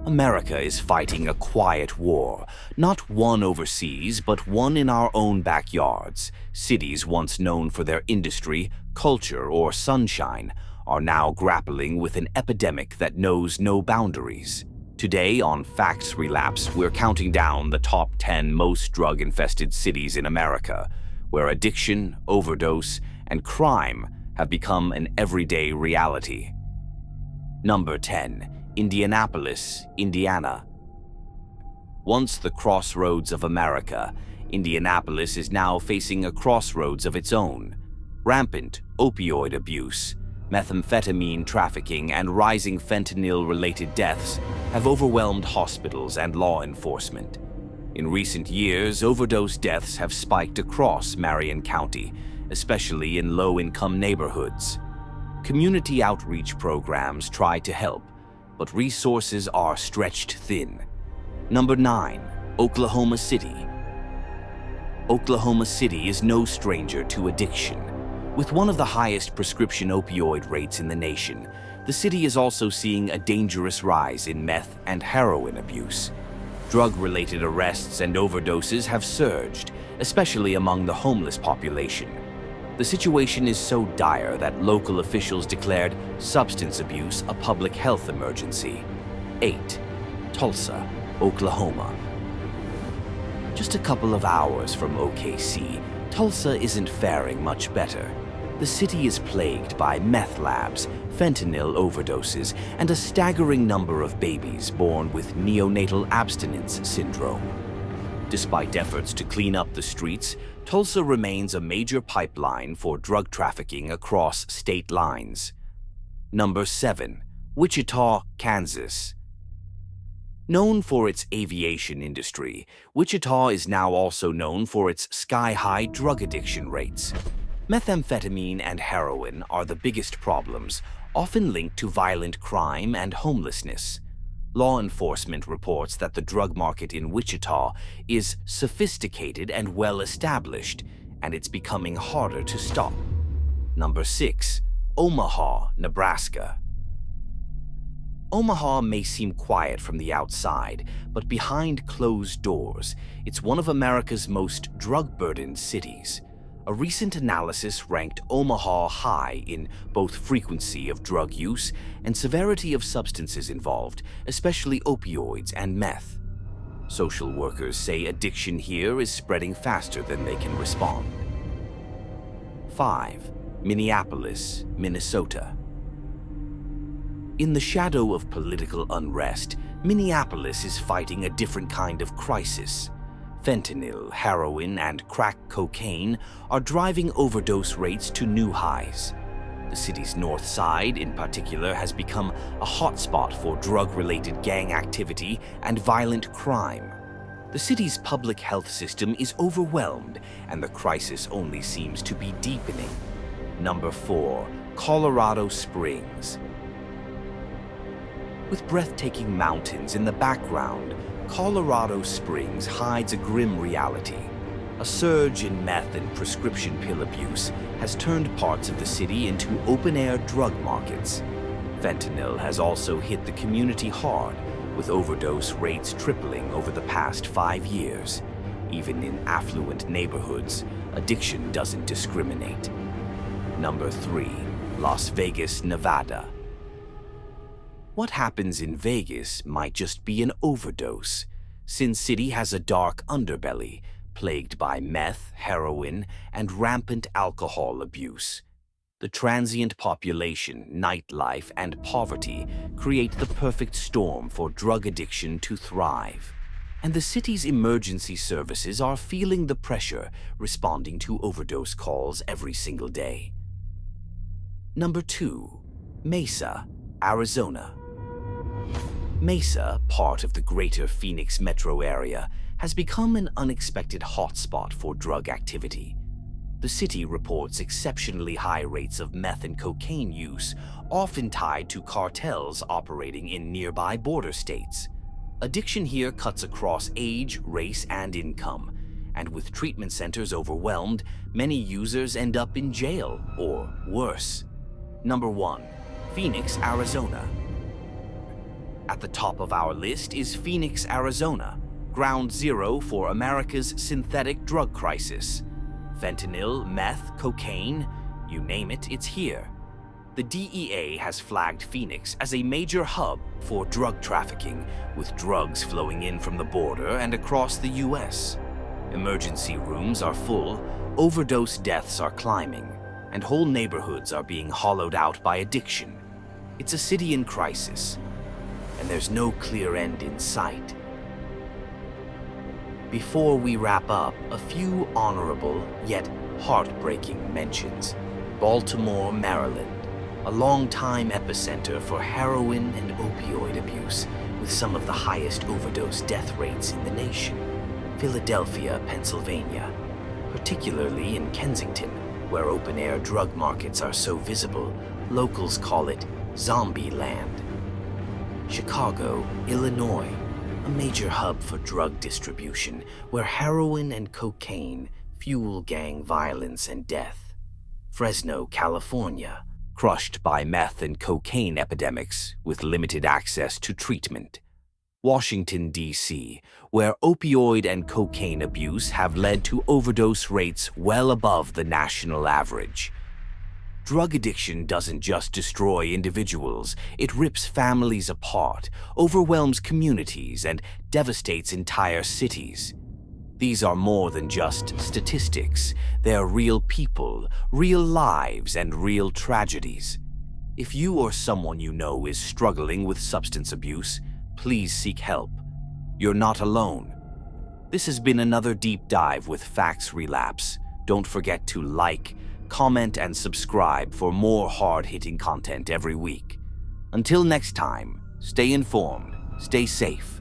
America is fighting a quiet war, not one overseas, but one in our own backyards. Cities once known for their industry, culture, or sunshine are now grappling with an epidemic that knows no boundaries. Today on FactsRelapse, we're counting down the top 10 most drug-infested cities in America, where addiction, overdose, and crime have become an everyday reality. Number 10. Indianapolis, Indiana. Once the crossroads of America, Indianapolis is now facing a crossroads of its own. Rampant opioid abuse, methamphetamine trafficking, and rising fentanyl-related deaths have overwhelmed hospitals and law enforcement. In recent years, overdose deaths have spiked across Marion County, especially in low-income neighborhoods. Community outreach programs try to help, but resources are stretched thin. Number 9. Oklahoma City. Oklahoma City is no stranger to addiction. With one of the highest prescription opioid rates in the nation, the city is also seeing a dangerous rise in meth and heroin abuse. Drug-related arrests and overdoses have surged, especially among the homeless population. The situation is so dire that local officials declared substance abuse a public health emergency. 8. Tulsa, Oklahoma. Just a couple of hours from OKC, Tulsa isn't faring much better. The city is plagued by meth labs, fentanyl overdoses, and a staggering number of babies born with neonatal abstinence syndrome. Despite efforts to clean up the streets, Tulsa remains a major pipeline for drug trafficking across state lines. Number 7. Wichita, Kansas. Known for its aviation industry, Wichita is now also known for its sky-high drug addiction rates. Methamphetamine and heroin are the biggest problems, often linked to violent crime and homelessness. Law enforcement reports that the drug market in Wichita is sophisticated and well-established, and it's becoming harder to stop. Number 6. Omaha, Nebraska. Omaha may seem quiet from the outside, but behind closed doors, it's one of America's most drug-burdened cities. A recent analysis ranked Omaha high in both frequency of drug use and severity of substances involved, especially opioids and meth. Social workers say addiction here is spreading faster than they can respond. 5. Minneapolis, Minnesota. In the shadow of political unrest, Minneapolis is fighting a different kind of crisis. Fentanyl, heroin, and crack cocaine are driving overdose rates to new highs. The city's north side, in particular, has become a hotspot for drug-related gang activity and violent crime. The city's public health system is overwhelmed, and the crisis only seems to be deepening. Number 4. Colorado Springs. With breathtaking mountains in the background, Colorado Springs hides a grim reality. A surge in meth and prescription pill abuse has turned parts of the city into open-air drug markets. Fentanyl has also hit the community hard, with overdose rates tripling over the past 5 years. Even in affluent neighborhoods, addiction doesn't discriminate. Number 3. Las Vegas, Nevada. What happens in Vegas might just be an overdose. Sin City has a dark underbelly, plagued by meth, heroin, and rampant alcohol abuse. The transient population, nightlife, and poverty create the perfect storm for drug addiction to thrive. And the city's emergency services are feeling the pressure, responding to overdose calls every single day. Number 2. Mesa, Arizona. Mesa, part of the greater Phoenix metro area, has become an unexpected hotspot for drug activity. The city reports exceptionally high rates of meth and cocaine use, often tied to cartels operating in nearby border states. Addiction here cuts across age, race, and income, and with treatment centers overwhelmed, many users end up in jail or worse. Number 1. Phoenix, Arizona. At the top of our list is Phoenix, Arizona, ground zero for America's synthetic drug crisis. Fentanyl, meth, cocaine, you name it, it's here. The DEA has flagged Phoenix as a major hub for drug trafficking, with drugs flowing in from the border and across the US. Emergency rooms are full, overdose deaths are climbing, and whole neighborhoods are being hollowed out by addiction. It's a city in crisis, and there's no clear end in sight. Before we wrap up, a few honorable yet heartbreaking mentions. Baltimore, Maryland, a long-time epicenter for heroin and opioid abuse, with some of the highest overdose death rates in the nation. Philadelphia, Pennsylvania, particularly in Kensington, where open-air drug markets are so visible, locals call it zombie land. Chicago, Illinois, a major hub for drug distribution, where heroin and cocaine fuel gang violence and death. Fresno, California, crushed by meth and cocaine epidemics with limited access to treatment. Washington, D.C., where opioid and cocaine abuse have led to overdose rates well above the national average. Drug addiction doesn't just destroy individuals, it rips families apart, overwhelms communities, and devastates entire cities. These are more than just statistics. They're real people, real lives, and real tragedies. If you or someone you know is struggling with substance abuse, please seek help. You're not alone. This has been another deep dive with FactsRelapse. Don't forget to like, comment, and subscribe for more hard-hitting content every week. Until next time, stay informed, stay safe,